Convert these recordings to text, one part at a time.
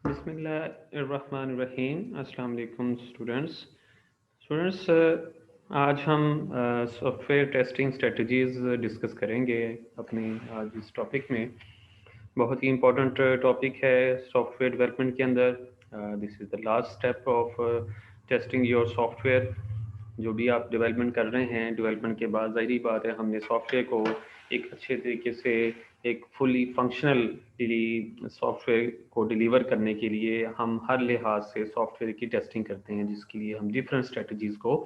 बिस्मिल्लाहिर्रहमानिर्रहीम। अस्सलाम वालेकुम स्टूडेंट्स। आज हम सॉफ्टवेयर टेस्टिंग स्ट्रेटजीज़ डिस्कस करेंगे अपने आज इस टॉपिक में। बहुत ही इम्पोर्टेंट टॉपिक है सॉफ्टवेयर डेवलपमेंट के अंदर। This is the last step of testing your software. जो भी आप डेवलपमेंट कर रहे हैं, डेवलपमेंट के बाद ज़ाहिर बात है हमने सॉफ्टवेयर को एक अच्छे तरीके से एक फुली फंक्शनली सॉफ्टवेयर को डिलीवर करने के लिए हम हर लिहाज से सॉफ्टवेयर की टेस्टिंग करते हैं, जिसके लिए हम डिफरेंट स्ट्रेटजीज़ को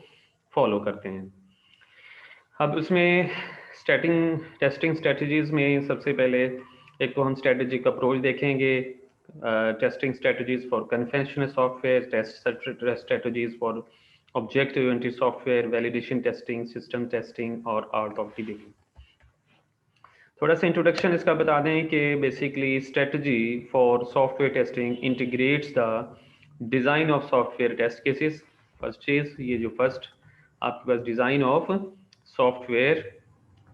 फॉलो करते हैं। अब उसमें टेस्टिंग स्ट्रेटजीज़ में सबसे पहले एक तो हम स्ट्रेटेजिक अप्रोच देखेंगे। Testing strategies for conventional software, test strategies for object oriented software, validation testing, system testing और आर्ट ऑफ डिलीवरी। थोड़ा सा इंट्रोडक्शन इसका बता दें कि basically strategy for software testing integrates the design of software test cases. First चीज़, ये जो फर्स्ट आपके पास design of software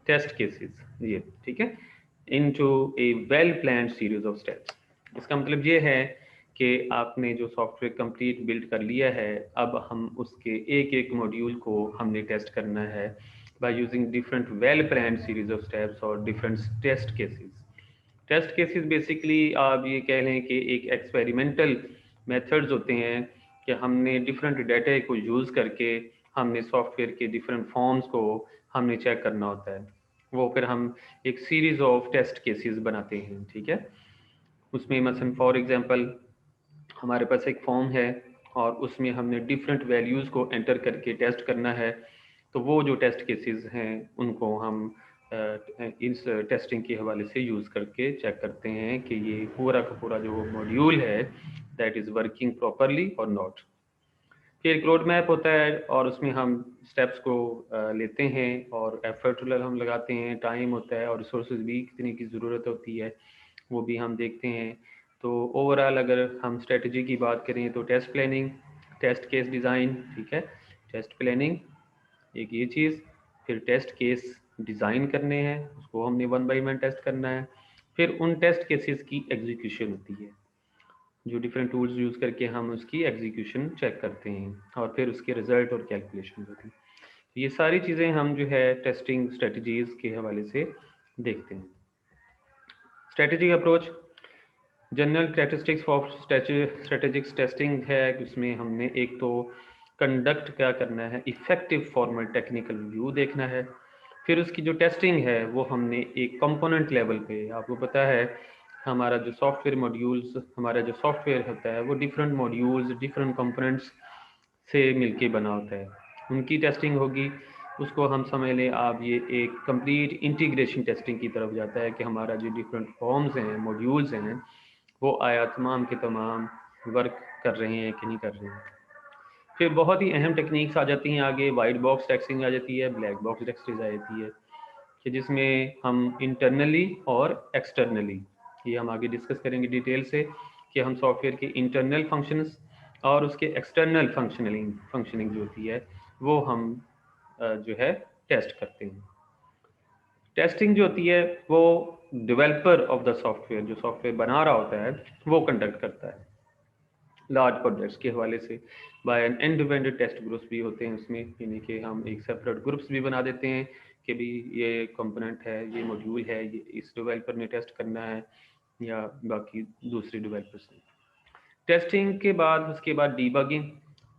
test cases, ये ठीक है, into a well planned series of steps. इसका मतलब ये है कि आपने जो सॉफ्टवेयर कंप्लीट बिल्ड कर लिया है, अब हम उसके एक एक मॉड्यूल को हमने टेस्ट करना है by using different well planned series of steps और different test cases. Test cases basically आप ये कह लें कि एक एक्सपेरिमेंटल मेथड्स होते हैं कि हमने डिफरेंट डाटा को यूज़ करके हमने सॉफ्टवेयर के डिफरेंट फॉर्म्स को हमने चेक करना होता है। वो फिर हम एक सीरीज ऑफ टेस्ट केसेस बनाते हैं, ठीक है। उसमें मसलन फॉर एग्जांपल हमारे पास एक फॉर्म है और उसमें हमने डिफरेंट वैल्यूज़ को एंटर करके टेस्ट करना है। तो वो जो टेस्ट केसेस हैं उनको हम इस टेस्टिंग के हवाले से यूज़ करके चेक करते हैं कि ये पूरा का पूरा जो मॉड्यूल है दैट इज़ वर्किंग प्रॉपरली और नॉट। फिर एक रोड मैप होता है और उसमें हम स्टेप्स को लेते हैं और एफर्ट हम लगाते हैं, टाइम होता है और रिसोर्सेज भी कितने की ज़रूरत होती है वो भी हम देखते हैं। तो ओवरऑल अगर हम स्ट्रेटजी की बात करें तो test planning, test case design, ठीक है, टेस्ट प्लानिंग एक ये चीज़, फिर टेस्ट केस डिज़ाइन करने हैं, उसको हमने वन बाई वन टेस्ट करना है, फिर उन टेस्ट केसेस की एग्जीक्यूशन होती है, जो डिफरेंट टूल्स यूज़ करके हम उसकी एग्जीक्यूशन चेक करते हैं और फिर उसके रिजल्ट और कैलकुलेशन होती है। ये सारी चीज़ें हम जो है टेस्टिंग स्ट्रेटजीज़ के हवाले से देखते हैं। Strategic approach, general statistics for strategic testing है, उसमें हमने एक तो कंडक्ट क्या करना है, इफेक्टिव फॉर्मल टेक्निकल रिव्यू देखना है। फिर उसकी जो टेस्टिंग है वो हमने एक कंपोनेंट लेवल पे, आपको पता है हमारा जो सॉफ्टवेयर मॉड्यूल्स, हमारा जो सॉफ्टवेयर होता है वो डिफरेंट मॉड्यूल्स डिफरेंट कंपोनेंट्स से मिलके बना होता है, उनकी टेस्टिंग होगी। उसको हम समझ लें आप ये एक कंप्लीट इंटीग्रेशन टेस्टिंग की तरफ जाता है कि हमारा जो डिफरेंट फॉर्म्स हैं, मॉड्यूल्स हैं, वो आया तमाम के तमाम वर्क कर रहे हैं कि नहीं कर रहे हैं। फिर बहुत ही अहम टेक्निक्स आ जाती हैं आगे, वाइट बॉक्स टेस्टिंग आ जाती है, ब्लैक बॉक्स टेस्टिंग आ जाती है कि जिसमें हम इंटरनली और एक्सटर्नली, ये हम आगे डिस्कस करेंगे डिटेल से कि हम सॉफ्टवेयर के इंटरनल फंक्शंस और उसके एक्सटर्नल फंक्शनिंग जो होती है वो हम जो है टेस्ट करते हैं। टेस्टिंग जो होती है वो डेवलपर ऑफ द सॉफ्टवेयर, जो सॉफ्टवेयर बना रहा होता है, वो कंडक्ट करता है लार्ज प्रोजेक्ट्स के हवाले से। By an independent test groups भी होते हैं उसमें, यानी कि हम एक सेपरेट ग्रुप्स भी बना देते हैं कि भी ये कंपोनेंट है, ये मॉड्यूल है, ये इस डेवलपर ने टेस्ट करना है या बाकी दूसरे डेवलपर्स ने। टेस्टिंग के बाद उसके बाद डीबगिंग,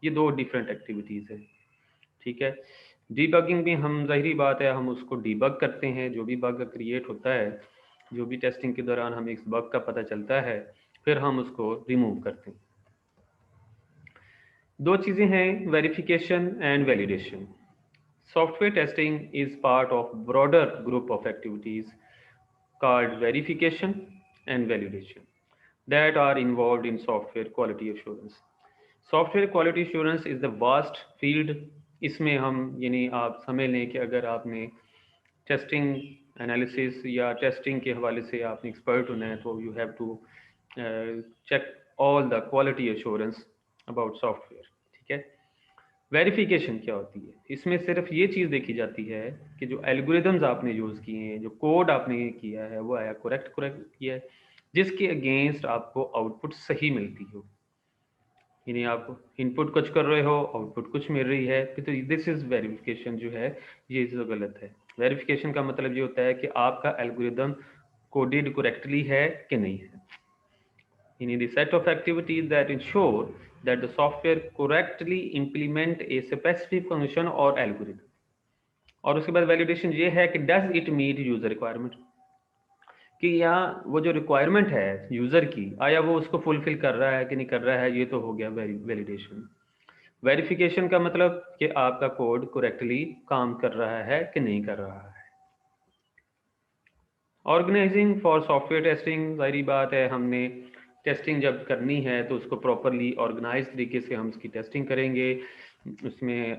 ये दो डिफरेंट एक्टिविटीज़ है, ठीक है। डीबगिंग भी हम ज़ाहिरी बात है हम उसको डीबग करते हैं, जो भी बग क्रिएट होता है, जो भी टेस्टिंग के दौरान हमें इस बग का पता चलता है, फिर हम उसको रिमूव करते हैं। दो चीज़ें हैं, verification and validation. Software testing is part of broader group of activities called verification and validation that are involved in software quality assurance. Software quality assurance is the vast field। इसमें हम यानी आप समझ लें कि अगर आपने टेस्टिंग एनालिसिस या टेस्टिंग के हवाले से आपने एक्सपर्ट होना है तो you have to check all the quality assurance about software, ठीक है। वेरिफिकेशन क्या होती है, इसमें सिर्फ ये चीज़ देखी जाती है कि जो एल्गोरिदम्स आपने यूज़ किए हैं, जो कोड आपने किया है वो आया करेक्ट करेक्ट किया है। जिसके अगेंस्ट आपको आउटपुट सही मिलती हो। यानी आप इनपुट कुछ कर रहे हो, आउटपुट कुछ मिल रही है, तो दिस इज वेरिफिकेशन जो है, ये जो गलत है। वेरिफिकेशन का मतलब ये होता है कि आपका एल्गोरिदम कोडेड करेक्टली है कि नहीं है। यानी the set of activities that ensure that the software correctly implement a specific function और एल्गोरिदम। और उसके बाद वैलिडेशन ये है कि does it meet user requirement, कि या वो जो रिक्वायरमेंट है यूजर की, आया वो उसको फुलफिल कर रहा है कि नहीं कर रहा है। ये तो हो गया वैलिडेशन। वेरिफिकेशन का मतलब कि आपका कोड करेक्टली काम कर रहा है कि नहीं कर रहा है। ऑर्गेनाइजिंग फॉर सॉफ्टवेयर टेस्टिंग, जाहिर बात है हमने टेस्टिंग जब करनी है तो उसको प्रॉपरली ऑर्गेनाइज तरीके से हम उसकी टेस्टिंग करेंगे। उसमें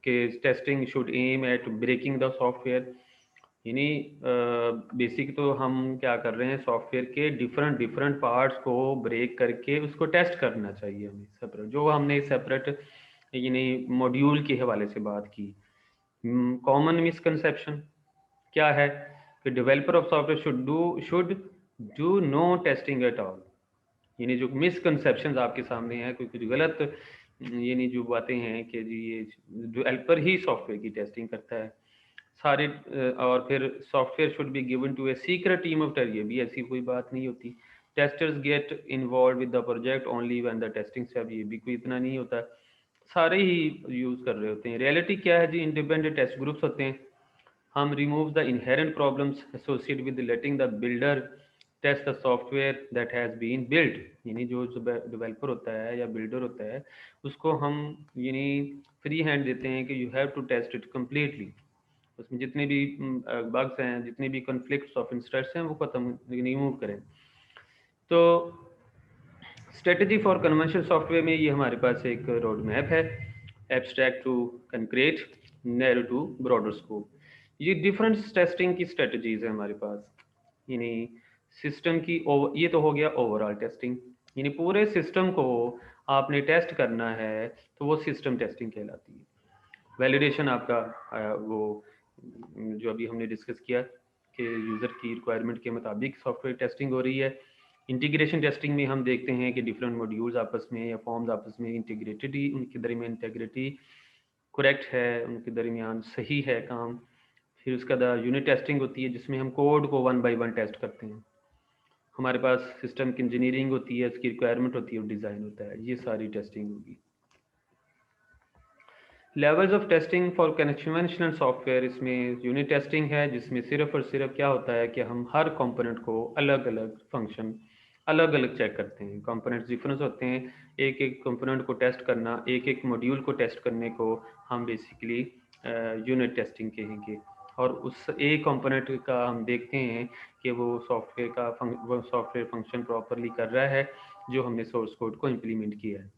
कि testing should aim at breaking the software. यानी बेसिक तो हम क्या कर रहे हैं, सॉफ्टवेयर के डिफरेंट डिफरेंट पार्ट्स को ब्रेक करके उसको टेस्ट करना चाहिए हमें सेपरेट, जो हमने सेपरेट यानी मॉड्यूल के हवाले से बात की। कॉमन मिसकंसेप्शन क्या है कि developer of software should do no testing at all. यानी जो मिसकंसेप्शन आपके सामने है, कोई कुछ गलत यानी जो बातें हैं कि जी ये डेवलपर ही सॉफ्टवेयर की टेस्टिंग करता है सारे। और फिर software should be given to a secret team of test, ये भी ऐसी कोई बात नहीं होती। Testers get involved with the project only when the testing step, ये भी कोई इतना नहीं होता, सारे ही यूज कर रहे होते हैं। रियलिटी क्या है जी, इंडिपेंडेंट टेस्ट ग्रुप्स होते हैं। हम remove the inherent problems associated with letting the builder test the software that has been build. यानी जो डेवलपर होता है या बिल्डर होता है उसको हम यानी फ्री हैंड देते हैं कि you have to test it completely. उसमें जितने भी बग्स हैं, जितने भी कॉन्फ्लिक्ट्स ऑफ इंटरेस्ट हैं, वो खत्म रिमूव करें। तो स्ट्रेटजी फॉर कन्वेंशनल सॉफ्टवेयर में ये हमारे पास एक रोड मैप है, abstract to concrete, narrow to broader scope. ये डिफरेंट टेस्टिंग की स्ट्रेटजीज है हमारे पास। यानी सिस्टम की ये तो हो गया ओवरऑल टेस्टिंग, यानी पूरे सिस्टम को आपने टेस्ट करना है तो वो सिस्टम टेस्टिंग कहलाती है। वैलिडेशन आपका वो जो अभी हमने डिस्कस किया कि यूज़र की रिक्वायरमेंट के मुताबिक सॉफ्टवेयर टेस्टिंग हो रही है। इंटीग्रेशन टेस्टिंग में हम देखते हैं कि डिफरेंट मॉड्यूल्स आपस में या फॉर्म्स आपस में इंटीग्रेटेड ही, उनके दरमियान इंटीग्रिटी करेक्ट है, उनके दरमियान सही है काम। फिर उसका बाद यूनिट टेस्टिंग होती है जिसमें हम कोड को 1 बाय 1 टेस्ट करते हैं। हमारे पास सिस्टम की इंजीनियरिंग होती है, उसकी रिक्वायरमेंट होती है और डिज़ाइन होता है, ये सारी टेस्टिंग होगी। Levels of testing for conventional software, इसमें यूनिट टेस्टिंग है जिसमें सिर्फ और सिर्फ क्या होता है कि हम हर कंपोनेंट को अलग अलग फंक्शन अलग अलग चेक करते हैं। कंपोनेंट्स डिफरेंस होते हैं, एक एक कंपोनेंट को टेस्ट करना, एक एक मॉड्यूल को टेस्ट करने को हम बेसिकली यूनिट टेस्टिंग कहेंगे। और उस एक कंपोनेंट का हम देखते हैं कि वो सॉफ्टवेयर फंक्शन प्रॉपरली कर रहा है जो हमने सोर्स कोड को इम्प्लीमेंट किया है।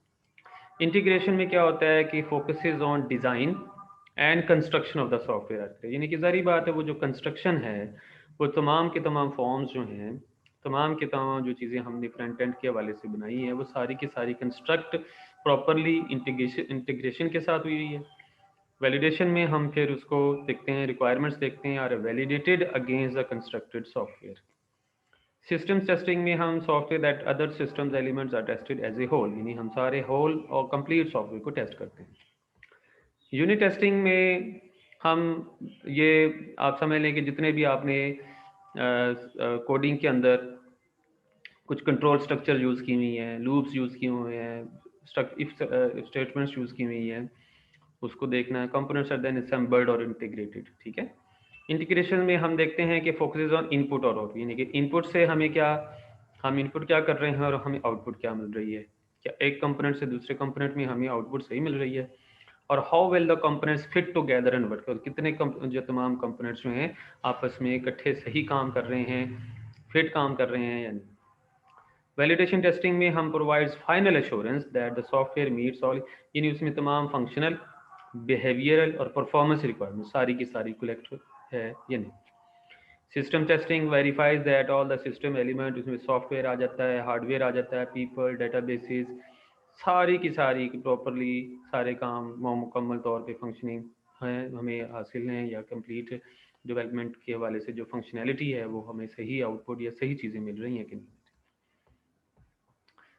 इंटीग्रेशन में क्या होता है कि focuses on design and construction of the software. यानी कि जारी बात है, वो जो कंस्ट्रक्शन है वो तमाम के तमाम फॉर्म्स जो हैं, तमाम के तमाम जो चीज़ें हमने फ्रंट एंड के हवाले से बनाई हैं, वो सारी की सारी कंस्ट्रक्ट प्रॉपरली इंटीग्रेशन के साथ हुई है। वैलिडेशन में हम फिर उसको देखते हैं, रिक्वायरमेंट्स देखते हैं, are validated against the constructed software. Systems testing में हम software that other systems elements are tested as a whole, यानी हम सारे होल और कंप्लीट सॉफ्टवेयर को टेस्ट करते हैं। यूनिट टेस्टिंग में हम ये आप समझ लें कि जितने भी आपने कोडिंग के अंदर कुछ कंट्रोल स्ट्रक्चर यूज़ की हुई हैं, लूप्स यूज़ किए हुए हैं, इफ स्टेटमेंट्स यूज़ की हुई हैं, उसको देखना है। कंपोनेंट्स आर देन असेंबल्ड और इंटीग्रेटेड, ठीक है। इंटीग्रेशन में हम देखते हैं कि फोकस ऑन इनपुट और आउटपुट, यानी कि इनपुट से हमें क्या, हम इनपुट क्या कर रहे हैं और हमें आउटपुट क्या मिल रही है। क्या एक कंपोनेंट से दूसरे कंपोनेंट में हमें आउटपुट सही मिल रही है, और how well the components fit together and work, कितने जो तमाम कंपोनेंट्स जो हैं आपस में इकट्ठे सही काम कर रहे हैं, फिट काम कर रहे हैं या नहीं। वैलिडेशन टेस्टिंग में हम provides final assurance that the software meets all, यानी उसमें तमाम फंक्शनल, बिहेवियरल और परफॉर्मेंस रिक्वायरमेंट सारी की सारी कलेक्ट है या नहीं। System testing verifies that all the system element, उसमें सॉफ्टवेयर आ जाता है, हार्डवेयर आ जाता है, पीपल, डेटाबेसेस, सारी की सारी प्रॉपरली सारे काम मुकम्मल तौर पे फंक्शनिंग हैं, हमें हासिल हैं या कंप्लीट डेवलपमेंट के हवाले से जो फंक्शनैलिटी है वो हमें सही आउटपुट या सही चीज़ें मिल रही हैं कि नहीं।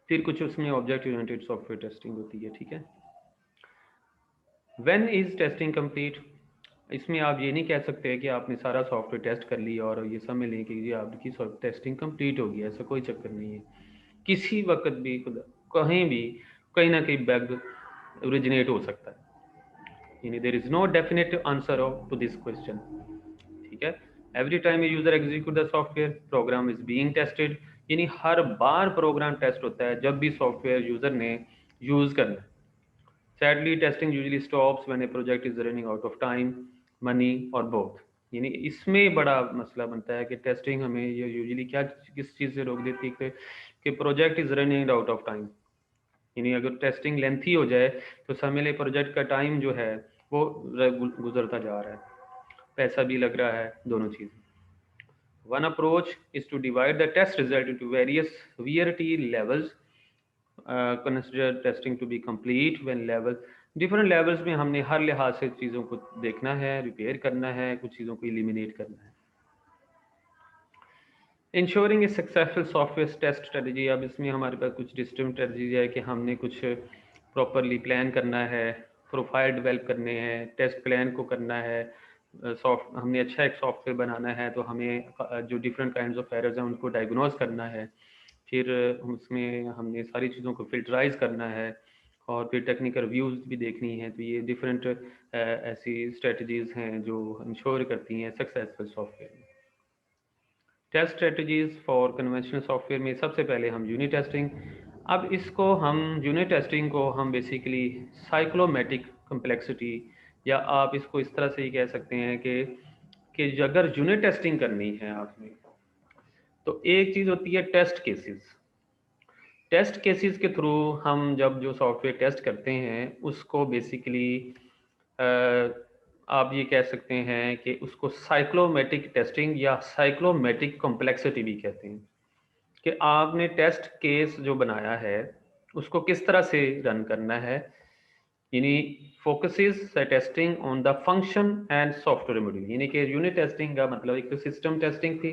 फिर कुछ उसमें ऑब्जेक्ट ओरिएंटेड सॉफ्टवेयर टेस्टिंग होती है, ठीक है। व्हेन इज टेस्टिंग कंप्लीट, इसमें आप ये नहीं कह सकते कि आपने सारा सॉफ्टवेयर टेस्ट कर लिया और ये समझ लें कि जी आपकी टेस्टिंग कंप्लीट हो गई, ऐसा कोई चक्कर नहीं है। किसी वक्त भी कहीं भी कहीं ना कहीं बैग ओरिजिनेट हो सकता है, यानी there is no definite answer to this question, ठीक है। Every time user execute the software program is being tested, यानी हर बार प्रोग्राम टेस्ट होता है जब भी सॉफ्टवेयर यूजर ने यूज करना है। Sadly testing usually stops when A project is running out of time, money और बोथ, यानी इसमें बड़ा मसला बनता है कि टेस्टिंग हमें ये यूजुअली क्या किस चीज़ से रोक देती है कि project is running out of time, यानी अगर टेस्टिंग लेंथी हो जाए तो समझ लें प्रोजेक्ट का टाइम जो है वो गुजरता जा रहा है, पैसा भी लग रहा है, दोनों चीज़। One approach is to divide the test result into various severity levels. Consider testing to be complete when level different levels में हमने हर लिहाज से चीज़ों को देखना है, रिपेयर करना है, कुछ चीज़ों को एलिमिनेट करना है। Ensuring a successful software test strategy, अब इसमें हमारे पास कुछ डिस्टिंक्ट स्ट्रेटजी है कि हमने कुछ प्रॉपरली प्लान करना है, प्रोफाइल डेवलप करने हैं, टेस्ट प्लान को करना है, हमने अच्छा एक सॉफ्टवेयर बनाना है तो हमें जो डिफरेंट काइंड्स ऑफ एरर्स हैं उनको डायग्नोज करना है, फिर उसमें हमने सारी चीज़ों को फिल्टराइज करना है और फिर टेक्निकल रिव्यूज़ भी देखनी है। तो ये डिफरेंट ऐसी स्ट्रेटजीज़ हैं जो इंश्योर करती हैं सक्सेसफुल सॉफ्टवेयर में। Test strategies for conventional software में सबसे पहले हम यूनिट टेस्टिंग, अब इसको हम यूनिट टेस्टिंग को हम बेसिकली साइक्लोमेटिक कम्प्लेक्सिटी, या आप इसको इस तरह से ही कह सकते हैं कि अगर यूनिट टेस्टिंग करनी है आपने तो एक चीज़ होती है टेस्ट केसेस। टेस्ट केसेस के थ्रू हम जब जो सॉफ्टवेयर टेस्ट करते हैं उसको बेसिकली आप ये कह सकते हैं कि उसको साइक्लोमेटिक टेस्टिंग या साइक्लोमेटिक कॉम्प्लेक्सिटी भी कहते हैं, कि आपने टेस्ट केस जो बनाया है उसको किस तरह से रन करना है, यानी focuses testing on the function and software module, यानी कि यूनिट टेस्टिंग का मतलब एक तो सिस्टम टेस्टिंग थी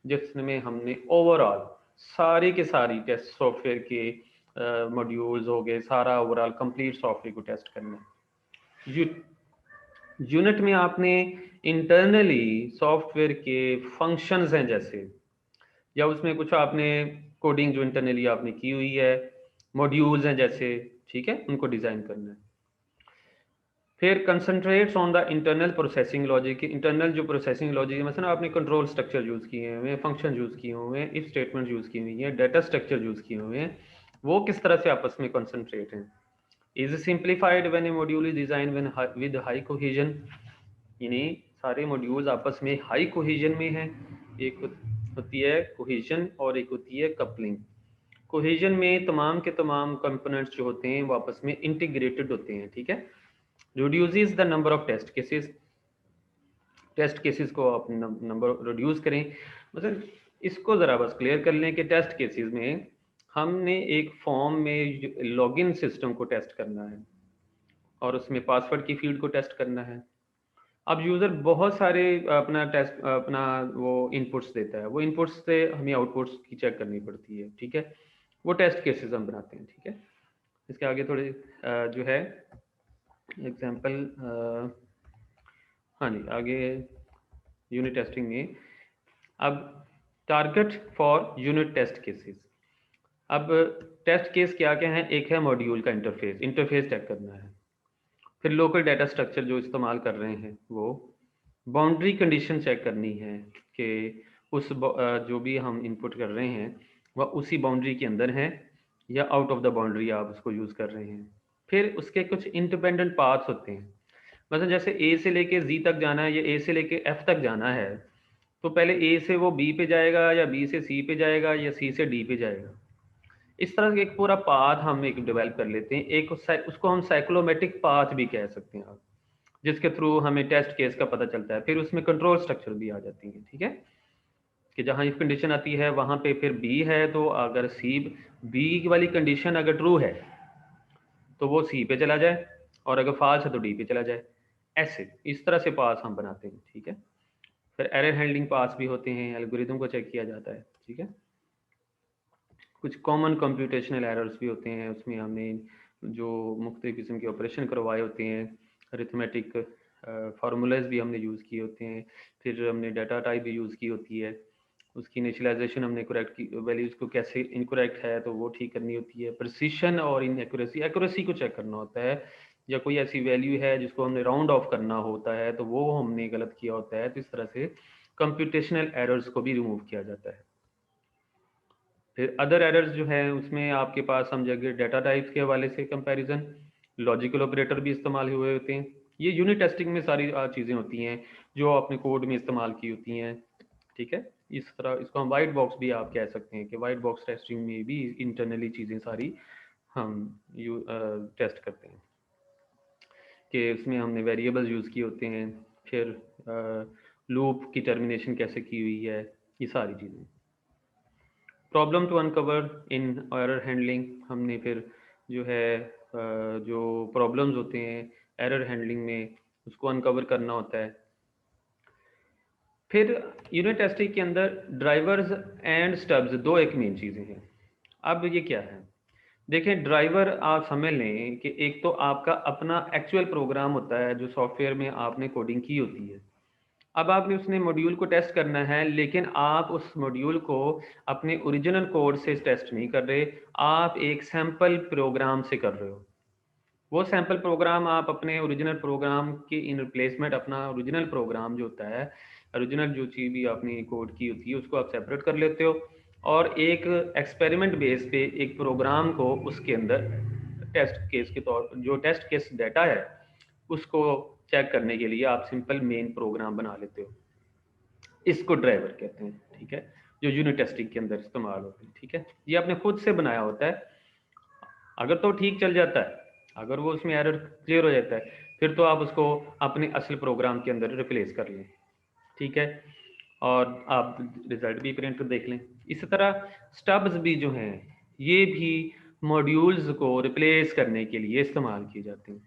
जिसमें हमने ओवरऑल सारी के सारी टेस्ट सॉफ्टवेयर के मॉड्यूल्स हो गए, सारा ओवरऑल कंप्लीट सॉफ्टवेयर को टेस्ट करना है। यूनिट में आपने इंटरनली सॉफ्टवेयर के फंक्शंस हैं जैसे, या उसमें कुछ आपने कोडिंग जो इंटरनली आपने की हुई है, मॉड्यूल्स हैं जैसे, ठीक है, उनको डिज़ाइन करना है। फिर concentrates on the internal processing logic, internal जो प्रोसेसिंग लॉजिक है, मतलब आपने कंट्रोल स्ट्रक्चर यूज़ किए हुए हैं, फंक्शन यूज़ किए हुए हैं, इफ स्टेटमेंट यूज़ की हुई है, डाटा स्ट्रक्चर यूज़ किए हुए हैं, वो किस तरह से आपस में कंसंट्रेट हैं। Is simplified when A module is design with high cohesion, यानी सारे मॉड्यूल्स आपस में हाई कोहेजन में हैं। एक होती है कोहेजन और एक होती है कपलिंग। कोहेजन में तमाम के तमाम कंपोनेंट्स जो होते हैं वो आपस में इंटीग्रेटेड होते हैं, ठीक है। Reduces the number of test cases को आप नंबर रिड्यूस करें, मतलब इसको ज़रा बस क्लियर कर लें कि टेस्ट केसेस में हमने एक फॉर्म में लॉगिन सिस्टम को टेस्ट करना है और उसमें पासवर्ड की फील्ड को टेस्ट करना है। अब यूज़र बहुत सारे अपना वो इनपुट्स देता है, वो इनपुट्स से हमें आउटपुट्स की चेक करनी पड़ती है, ठीक है। वो टेस्ट केसेस हम बनाते हैं, ठीक है। इसके आगे थोड़े जो है एग्जांपल, हाँ जी, आगे यूनिट टेस्टिंग में अब target for unit test cases. अब टेस्ट केस क्या क्या है, एक है मॉड्यूल का इंटरफेस चेक करना है, फिर लोकल डाटा स्ट्रक्चर जो इस्तेमाल कर रहे हैं वो, बाउंड्री कंडीशन चेक करनी है कि उस जो भी हम इनपुट कर रहे हैं वह उसी बाउंड्री के अंदर है या आउट ऑफ द बाउंड्री आप उसको यूज़ कर रहे हैं। फिर उसके कुछ इंडिपेंडेंट पाथ्स होते हैं, मतलब जैसे ए से लेके जी तक जाना है या ए से लेके एफ तक जाना है, तो पहले ए से वो बी पे जाएगा या बी से सी पे जाएगा या सी से डी पे जाएगा। इस तरह का एक पूरा पाथ हम एक डेवलप कर लेते हैं, एक उसको हम साइक्लोमेटिक पाथ भी कह सकते हैं आप, जिसके थ्रू हमें टेस्ट केस का पता चलता है। फिर उसमें कंट्रोल स्ट्रक्चर भी आ जाती है, ठीक है, कि जहाँ इफ कंडीशन आती है वहाँ पे फिर बी है, तो अगर सी बी वाली कंडीशन अगर ट्रू है तो वो सी पे चला जाए और अगर फॉल्स है तो डी पे चला जाए। ऐसे इस तरह से पास हम बनाते हैं, ठीक है। फिर एरर हैंडलिंग पास भी होते हैं, एल्गोरिदम को चेक किया जाता है, ठीक है। कुछ कॉमन कंप्यूटेशनल एरर्स भी होते हैं, उसमें हमने जो मुख्तलिफ किस्म के ऑपरेशन करवाए होते हैं, अरिथमेटिक फार्मूलाज भी हमने यूज़ किए होते हैं, फिर हमने डाटा टाइप भी यूज़ की होती है, उसकी इनिशियलाइजेशन हमने करेक्ट की, वैल्यूज़ को कैसे इनकरेक्ट है तो वो ठीक करनी होती है, प्रिसिशन और इन एक्यूरेसी को चेक करना होता है, या कोई ऐसी वैल्यू है जिसको हमने राउंड ऑफ करना होता है तो वो हमने गलत किया होता है, तो इस तरह से कंप्यूटेशनल एरर्स को भी रिमूव किया जाता है। फिर अदर एरर्स जो है उसमें आपके पास समझिए डाटा टाइप्स के हवाले से कंपैरिजन, लॉजिकल ऑपरेटर भी इस्तेमाल हुए होते हैं। ये यूनिट टेस्टिंग में सारी चीज़ें होती हैं जो आपने कोड में इस्तेमाल की होती हैं, ठीक है। इस तरह इसको हम वाइट बॉक्स भी आप कह सकते हैं कि वाइट बॉक्स टेस्टिंग में भी इंटरनली चीज़ें सारी हम टेस्ट करते हैं कि उसमें हमने वेरिएबल्स यूज़ किए होते हैं, फिर लूप की टर्मिनेशन कैसे की हुई है, ये सारी चीज़ें। Problem to uncover in error handling, हमने फिर जो है जो प्रॉब्लम्स होते हैं एरर हैंडलिंग में उसको अनकवर करना होता है। फिर यूनिट टेस्टिंग के अंदर ड्राइवर्स एंड स्टब्स दो एक मेन चीज़ें हैं। अब ये क्या है, देखें ड्राइवर आप समझ लें कि एक तो आपका अपना एक्चुअल प्रोग्राम होता है जो सॉफ्टवेयर में आपने कोडिंग की होती है। अब आपने उसने मॉड्यूल को टेस्ट करना है, लेकिन आप उस मॉड्यूल को अपने ओरिजिनल कोड से टेस्ट नहीं कर रहे, आप एक सैम्पल प्रोग्राम से कर रहे हो। वो सैम्पल प्रोग्राम आप अपने ओरिजिनल प्रोग्राम की इन रिप्लेसमेंट अपना ओरिजिनल प्रोग्राम जो होता है, ओरिजिनल जो चीज़ भी आपने कोड की होती है उसको आप सेपरेट कर लेते हो, और एक एक्सपेरिमेंट बेस पे एक प्रोग्राम को उसके अंदर टेस्ट केस के तौर पर, जो टेस्ट केस डाटा है उसको चेक करने के लिए आप सिंपल मेन प्रोग्राम बना लेते हो। इसको ड्राइवर कहते हैं, ठीक है, जो यूनिट टेस्टिंग के अंदर इस्तेमाल होते हैं, ठीक है। ये आपने खुद से बनाया होता है, अगर तो ठीक चल जाता है, अगर वो उसमें एरर क्लियर हो जाता है, फिर तो आप उसको अपने असल प्रोग्राम के अंदर रिप्लेस कर लें, ठीक है, और आप रिजल्ट भी प्रिंट देख लें। इसी तरह स्टब्स भी जो हैं ये भी मॉड्यूल्स को रिप्लेस करने के लिए इस्तेमाल किए जाते हैं,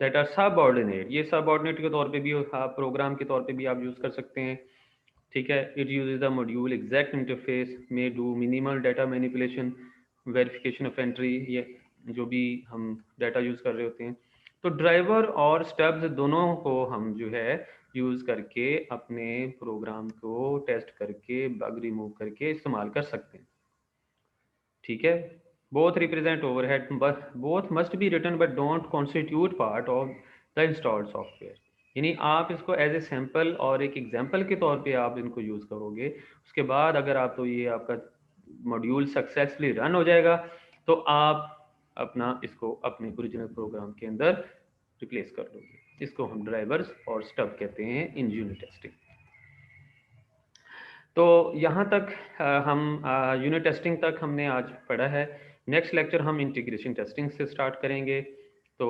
दैट आर सब ऑर्डिनेट। ये सब ऑर्डिनेट के तौर पे भी आप प्रोग्राम के तौर पे भी आप यूज़ कर सकते हैं, ठीक है। It uses the module exact interface में do minimal data manipulation, verification of entry, ये जो भी हम डाटा यूज़ कर रहे होते हैं। तो ड्राइवर और स्टब्स दोनों को हम जो है यूज़ करके अपने प्रोग्राम को टेस्ट करके बग रिमूव करके इस्तेमाल कर सकते हैं, ठीक है। Both represent overhead, but both must be written but don't constitute part of the installed software. यानी आप इसको एज ए सैम्पल और एक एग्जाम्पल के तौर पे आप इनको यूज़ करोगे, उसके बाद अगर आप तो ये आपका मॉड्यूल सक्सेसफुली रन हो जाएगा तो आप अपना इसको अपने ओरिजिनल प्रोग्राम के अंदर रिप्लेस कर दोगे। इसको हम ड्राइवर्स और स्टब कहते हैं इन यूनिट टेस्टिंग। तो यहाँ तक हम यूनिट टेस्टिंग तक हमने आज पढ़ा है। नेक्स्ट लेक्चर हम इंटीग्रेशन टेस्टिंग से स्टार्ट करेंगे। तो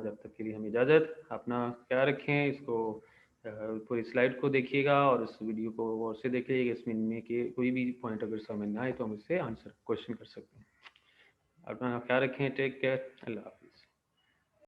जब तक के लिए हम इजाज़त, अपना ख्याल रखें, इसको पूरी स्लाइड को देखिएगा और इस वीडियो को गौर से देखिएगा, इसमें इनमें के कोई भी पॉइंट अगर समझ ना आए तो हम इससे आंसर क्वेश्चन कर सकते हैं। अपना ख्याल रखें, टेक केयर, अल्लाह।